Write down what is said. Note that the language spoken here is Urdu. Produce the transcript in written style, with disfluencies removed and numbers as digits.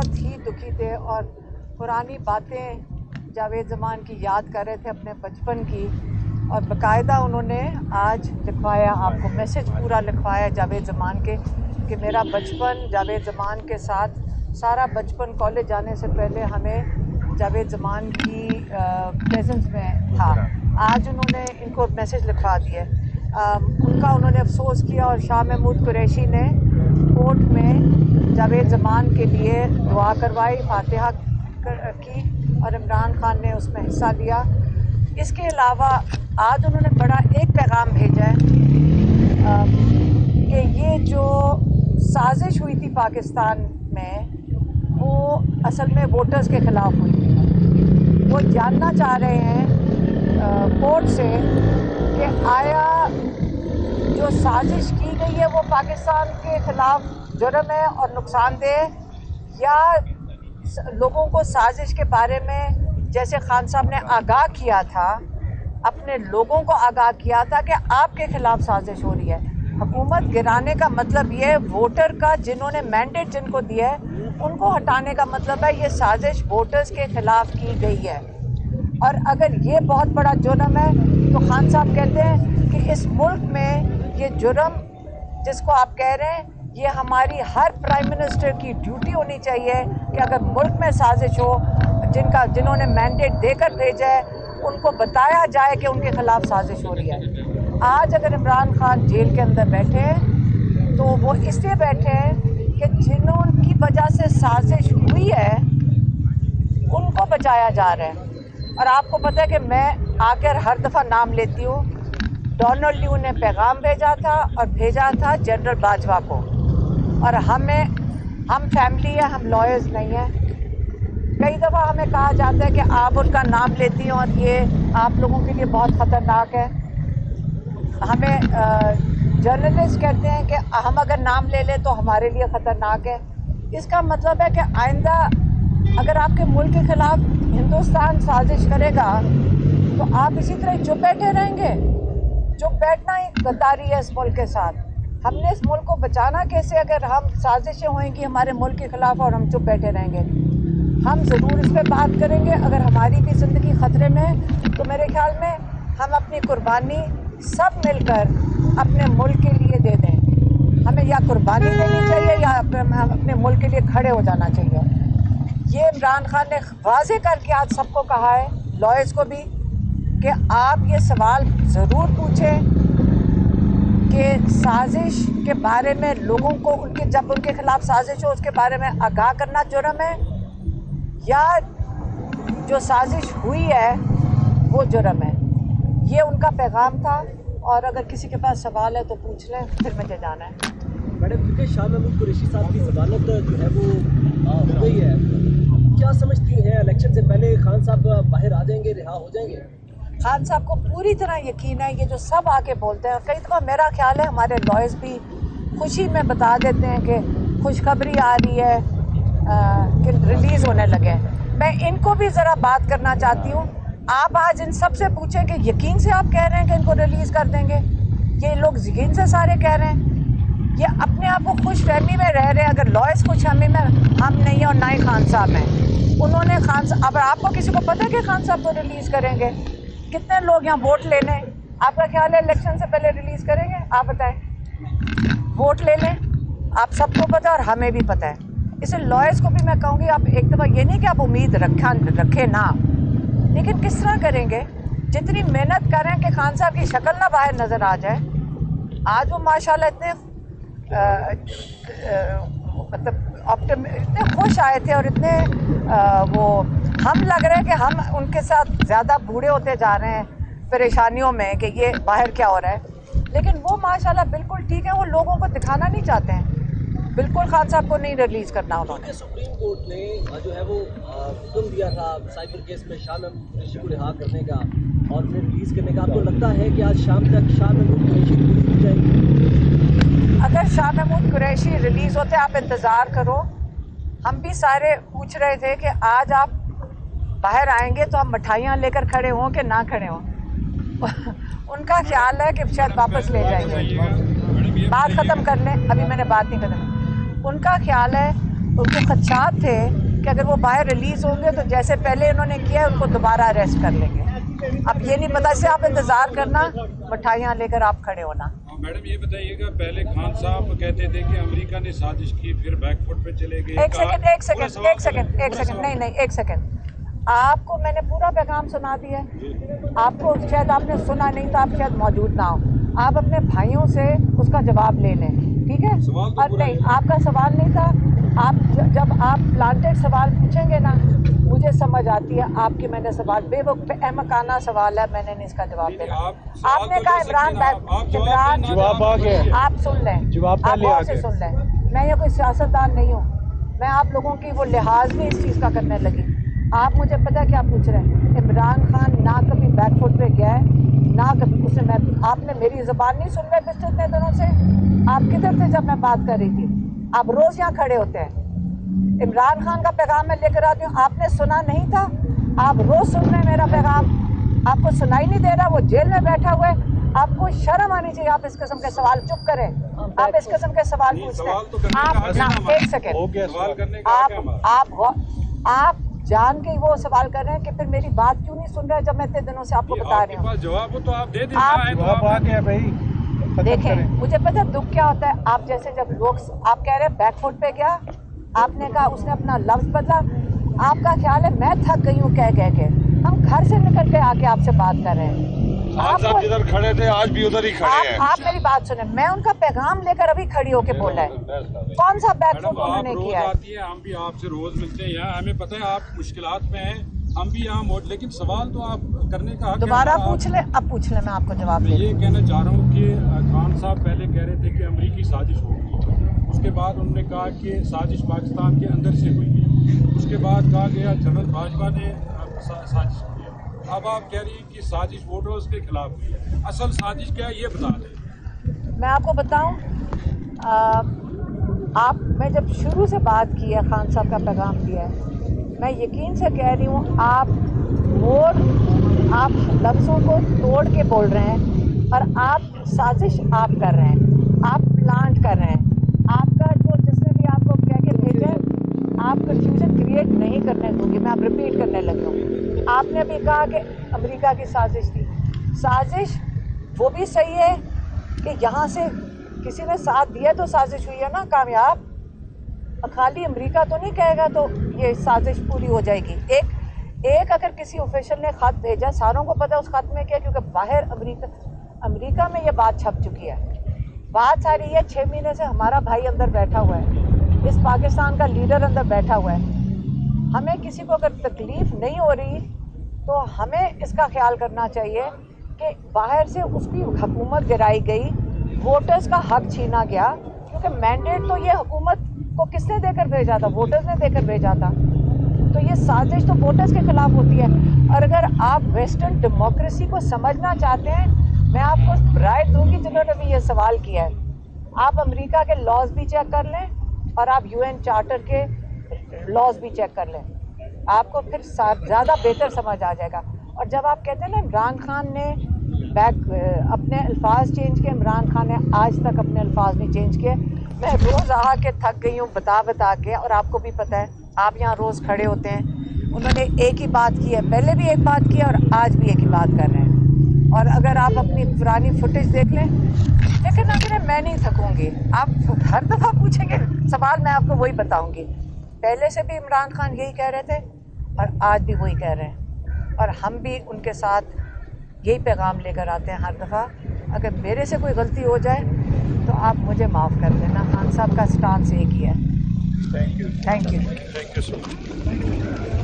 بہت ہی دکھی تھے اور پرانی باتیں جاوید زمان کی یاد کر رہے تھے، اپنے بچپن کی، اور باقاعدہ انہوں نے آج لکھوایا، آپ کو میسج پورا لکھوایا جاوید زمان کے کہ میرا بچپن جاوید زمان کے ساتھ، سارا بچپن کالج جانے سے پہلے ہمیں جاوید زمان کی پریزنس میں تھا۔ آج انہوں نے ان کو میسج لکھوا دیے، ان کا انہوں نے افسوس کیا، اور شاہ محمود قریشی نے کورٹ میں جاوید زمان کے لیے دعا کروائی، فاتحہ کی، اور عمران خان نے اس میں حصہ لیا۔ اس کے علاوہ آج انہوں نے بڑا ایک پیغام بھیجا ہے کہ یہ جو سازش ہوئی تھی پاکستان میں، وہ اصل میں ووٹرز کے خلاف ہوئی تھی۔ وہ جاننا چاہ رہے ہیں کورٹ سے کہ آیا جو سازش کی گئی ہے وہ پاکستان کے خلاف جرم ہے اور نقصان دہ، یا لوگوں کو سازش کے بارے میں، جیسے خان صاحب نے آگاہ کیا تھا، اپنے لوگوں کو آگاہ کیا تھا کہ آپ کے خلاف سازش ہو رہی ہے۔ حکومت گرانے کا مطلب یہ ہے ووٹر کا، جنہوں نے مینڈیٹ جن کو دیا ہے ان کو ہٹانے کا مطلب ہے یہ سازش ووٹرز کے خلاف کی گئی ہے۔ اور اگر یہ بہت بڑا جرم ہے تو خان صاحب کہتے ہیں کہ اس ملک میں یہ جرم جس کو آپ کہہ رہے ہیں، یہ ہماری ہر پرائم منسٹر کی ڈیوٹی ہونی چاہیے کہ اگر ملک میں سازش ہو، جنہوں نے مینڈیٹ دے کر بھیجا ہے ان کو بتایا جائے کہ ان کے خلاف سازش ہو رہی ہے۔ آج اگر عمران خان جیل کے اندر بیٹھے ہیں تو وہ اس لیے بیٹھے ہیں کہ جنہوں کی وجہ سے سازش ہوئی ہے ان کو بچایا جا رہا ہے۔ اور آپ کو پتہ ہے کہ میں آ کر ہر دفعہ نام لیتی ہوں، ڈونلڈ لیو نے پیغام بھیجا تھا، اور بھیجا تھا جنرل باجوہ کو، اور ہم فیملی ہے، ہم لائرز نہیں ہیں۔ کئی دفعہ ہمیں کہا جاتا ہے کہ آپ ان کا نام لیتی ہیں اور یہ آپ لوگوں کے لیے بہت خطرناک ہے۔ ہمیں جرنلسٹ کہتے ہیں کہ ہم اگر نام لے لیں تو ہمارے لیے خطرناک ہے۔ اس کا مطلب ہے کہ آئندہ اگر آپ کے ملک کے خلاف ہندوستان سازش کرے گا تو آپ اسی طرح چپ بیٹھے رہیں گے۔ چپ بیٹھنا ہی غداری ہے اس ملک کے ساتھ۔ ہم نے اس ملک کو بچانا کیسے اگر ہم سازشیں ہوئیں گی ہمارے ملک کے خلاف اور ہم چپ بیٹھے رہیں گے؟ ہم ضرور اس پہ بات کریں گے۔ اگر ہماری بھی زندگی خطرے میں ہے تو میرے خیال میں ہم اپنی قربانی سب مل کر اپنے ملک کے لیے دے دیں۔ ہمیں یا قربانی دینی چاہیے یا اپنے ملک کے لیے کھڑے ہو جانا چاہیے۔ یہ عمران خان نے واضح کر کے آج سب کو کہا ہے، لائرز کو بھی، کہ آپ یہ سوال ضرور پوچھیں کہ سازش کے بارے میں لوگوں کو جب ان کے خلاف سازش ہو اس کے بارے میں آگاہ کرنا جرم ہے، یا جو سازش ہوئی ہے وہ جرم ہے۔ یہ ان کا پیغام تھا، اور اگر کسی کے پاس سوال ہے تو پوچھ لیں، پھر مجھے جانا ہے۔ میڈم، کیونکہ شاہ محمود قریشی صاحب کی ضمانت جو ہے وہ ہو گئی ہے، کیا سمجھتی ہیں الیکشن سے پہلے خان صاحب باہر آ جائیں گے، رہا ہو جائیں گے؟ خان صاحب کو پوری طرح یقین ہے، یہ جو سب آ کے بولتے ہیں، کئی دفعہ میرا خیال ہے ہمارے لائرز بھی خوشی میں بتا دیتے ہیں کہ خوشخبری آ رہی ہے کہ ریلیز ہونے لگے۔ میں ان کو بھی ذرا بات کرنا چاہتی ہوں، آپ آج ان سب سے پوچھیں کہ یقین سے آپ کہہ رہے ہیں کہ ان کو ریلیز کر دیں گے؟ یہ لوگ یقین سے سارے کہہ رہے ہیں، یہ اپنے آپ کو خوش فہمی میں رہ رہے ہیں۔ اگر لائرز خوش فہمی میں ہم نہیں ہیں اور نہ ہی خان صاحب ہیں، انہوں نے خان صاحب، اب آپ کو کسی کو پتہ ہے کہ خان صاحب کو ریلیز کریں گے؟ کتنے لوگ یہاں ووٹ لینے، آپ کا خیال ہے الیکشن سے پہلے ریلیز کریں گے؟ آپ بتائیں، ووٹ لے لیں، آپ سب کو پتہ ہے اور ہمیں بھی پتہ ہے۔ اسے لائرز کو بھی میں کہوں گی، آپ ایک دفعہ یہ نہیں کہ آپ امید رکھیں نہ، لیکن کس طرح کریں گے؟ جتنی محنت کریں کہ خان صاحب کی شکل نہ باہر نظر آ جائے۔ آج وہ ماشاءاللہ اتنے اتنے خوش آئے تھے اور اتنے وہ ہم لگ رہے ہیں کہ ہم ان کے ساتھ زیادہ بوڑھے ہوتے جا رہے ہیں پریشانیوں میں کہ یہ باہر کیا ہو رہا ہے، لیکن وہ ماشاءاللہ بالکل ٹھیک ہے، وہ لوگوں کو دکھانا نہیں چاہتے ہیں۔ بالکل خان صاحب کو نہیں ریلیز کرنا انہوں نے۔ سپریم کورٹ نے جو ہے وہ حکم دیا تھا سائبر کیس میں شاہ محمود قریشی کو رہا کرنے کا اور پھر ریلیز کرنے کا، آپ کو لگتا ہے کہ آج شام تک شاہ محمود قریشی ریلیز ہو جائے گی؟ اگر شاہ محمود قریشی ریلیز ہوتے آپ انتظار کرو، ہم بھی سارے پوچھ رہے تھے کہ آج آپ باہر آئیں گے تو ہم مٹھائیاں لے کر کھڑے ہوں کہ نہ کھڑے ہوں۔ ان کا خیال ہے کہ شاید واپس لے جائیں گے۔ بات ختم کر لیں، ابھی میں نے بات نہیں ختم۔ ان کا خیال ہے ان کو خدشات تھے کہ اگر وہ باہر ریلیز ہوں گے تو جیسے پہلے انہوں نے کیا ان کو دوبارہ اریسٹ کر لیں گے. اب یہ نہیں پتا سے آپ انتظار کرنا, مٹھائیاں لے کر آپ کھڑے ہونا. میڈم یہ بتائیے گا, پہلے خان صاحب کہتے تھے کہ امریکہ نے سازش کی, پھر بیک فٹ پہ چلے گئے. ایک سیکنڈ نہیں, ایک سیکنڈ. آپ کو میں نے پورا پیغام سنا دیا ہے. آپ کو شاید آپ نے سنا نہیں تو آپ شاید موجود نہ ہو. آپ اپنے بھائیوں سے اس کا جواب لے لیں, ٹھیک ہے؟ اور نہیں, آپ کا سوال نہیں تھا. آپ جب آپ پلانٹڈ سوال پوچھیں گے نا, مجھے سمجھ آتی ہے آپ کی. میں نے سوال بے وقت احمقانہ سوال ہے, میں نے نہیں اس کا جواب دینا. آپ نے کہا عمران جواب آ گیا, آپ سن لیں, جواب آپ غور سے سن لیں. میں یہ کوئی سیاستدان نہیں ہوں, میں آپ لوگوں کی وہ لحاظ نہیں اس چیز کا کرنے لگی. آپ مجھے پتا کیا پوچھ رہے ہیں. عمران خان نہ کبھی بیک فٹ پہ گیا ہے, نہ کبھی اسے میں, آپ نے میری زبان نہیں سن رہے پچھلے اتنے دنوں سے. آپ کدھر تھے جب میں بات کر رہی تھی؟ آپ روز یہاں کھڑے ہوتے ہیں. عمران خان کا پیغام میں لے کر آتی ہوں, آپ نے سنا نہیں تھا؟ آپ روز سن رہے ہیں میرا پیغام, آپ کو سنائی نہیں دے رہا؟ وہ جیل میں بیٹھا ہوا ہے. آپ کو شرم آنی چاہیے. آپ اس قسم کے سوال چپ کریں, آپ اس قسم کے سوال پوچھتے ہیں. آپ ایک سیکنڈ, آپ جان کے وہ سوال کر رہے ہیں کہ پھر میری بات کیوں نہیں سن رہے جب میں اتنے دنوں سے آپ کو بتا رہی ہوں. جواب تو آپ دے دیں. جواب آ گیا بھائی. دیکھیں, مجھے پتا دکھ کیا ہوتا ہے. آپ جیسے جب لوگ آپ کہہ رہے ہیں بیک فٹ پہ گیا, آپ نے کہا اس نے اپنا لفظ بدلا. آپ کا خیال ہے میں تھک گئی ہوں کہہ کے. ہم گھر سے نکل کے آ کے آپ سے بات کر رہے ہیں. خان صاحب جدھر کھڑے تھے آج بھی ادھر ہی کھڑے ہیں. آپ میری بات سنیں, میں ان کا پیغام لے کر ابھی کھڑی ہو کے بولا ہے. کون سا بیک فٹ انہوں نے کیا ہے؟ ہم بھی آپ سے روز ملتے ہیں یہاں, ہمیں پتہ ہے آپ مشکلات میں ہیں, ہم بھی یہاں موجود, لیکن سوال تو آپ کرنے کا حق دوبارہ پوچھ لیں. اب پوچھ لیں, میں آپ کو جواب میں یہ کہنا چاہ رہا ہوں کہ خان صاحب پہلے کہہ رہے تھے کہ امریکی سازش ہوگی, اس کے بعد انہوں نے کہا کہ سازش پاکستان کے اندر سے ہوئی ہے, اس کے بعد کہا گیا جنرل باجوہ نے سازش کی. اب آپ کہہ رہی ہیں کہ سازش ووٹرز کے خلاف ہوئی ہے. اصل سازش کیا ہے یہ بتا دیں. میں آپ کو بتاؤں, میں جب شروع سے بات کی ہے, خان صاحب کا پیغام دیا ہے, میں یقین سے کہہ رہی ہوں آپ لفظوں کو توڑ کے بول رہے ہیں, اور آپ سازش آپ کر رہے ہیں, آپ پلانٹ کر رہے ہیں. آپ کا جو جس نے بھی آپ کو کہہ کے بھیجا ہے, آپ کنفیوژن کریٹ نہیں کرنے دوں گی. میں آپ ریپیٹ کرنے لگی ہوں. آپ نے ابھی کہا کہ امریکہ کی سازش تھی. سازش وہ بھی صحیح ہے کہ یہاں سے کسی نے ساتھ دیا تو سازش ہوئی ہے نا کامیاب. خالی امریکہ تو نہیں کہے گا تو یہ سازش پوری ہو جائے گی. ایک اگر کسی آفیشل نے خط بھیجا, ساروں کو پتہ ہے اس خط میں کیا, کیونکہ باہر امریکہ میں یہ بات چھپ چکی ہے. بات ساری ہے 6 مہینے سے ہمارا بھائی اندر بیٹھا ہوا ہے, اس پاکستان کا لیڈر اندر بیٹھا ہوا ہے. ہمیں کسی کو اگر تکلیف نہیں ہو رہی تو ہمیں اس کا خیال کرنا چاہیے کہ باہر سے اس کی حکومت گرائی گئی, ووٹرز کا حق چھینا گیا, کیونکہ مینڈیٹ تو یہ حکومت کو کس نے دے کر بھیجا تھا؟ ووٹرز نے دے کر بھیجا تھا. تو یہ سازش تو ووٹرز کے خلاف ہوتی ہے. اور اگر آپ ویسٹرن ڈیموکریسی کو سمجھنا چاہتے ہیں, میں آپ کو رائے دوں گی جنہوں نے بھی یہ سوال کیا ہے, آپ امریکہ کے لاز بھی چیک کر لیں اور آپ UN چارٹر کے لاز بھی چیک کر لیں. آپ کو پھر زیادہ بہتر سمجھ آ جائے گا. اور جب آپ کہتے ہیں نا عمران خان نے اپنے الفاظ چینج کیے, عمران خان نے آج تک اپنے الفاظ نہیں چینج کیے. میں روز آ کے تھک گئی ہوں بتا کے, اور آپ کو بھی پتہ ہے آپ یہاں روز کھڑے ہوتے ہیں. انہوں نے ایک ہی بات کی ہے, پہلے بھی ایک بات کی ہے اور آج بھی ایک ہی بات کر رہے ہیں. اور اگر آپ اپنی پرانی فوٹیج دیکھ لیں, لیکن نہ کریں, میں نہیں تھکوں گی. آپ ہر دفعہ پوچھیں گے سوال, میں آپ کو وہی بتاؤں گی. پہلے سے بھی عمران خان یہی کہہ رہے تھے اور آج بھی وہی کہہ رہے ہیں, اور ہم بھی ان کے ساتھ یہی پیغام لے کر آتے ہیں ہر دفعہ. اگر میرے سے کوئی غلطی ہو جائے تو آپ مجھے معاف کر دینا. خان صاحب کا سٹانس ایک ہی ہے. Thank you. Thank you. So much.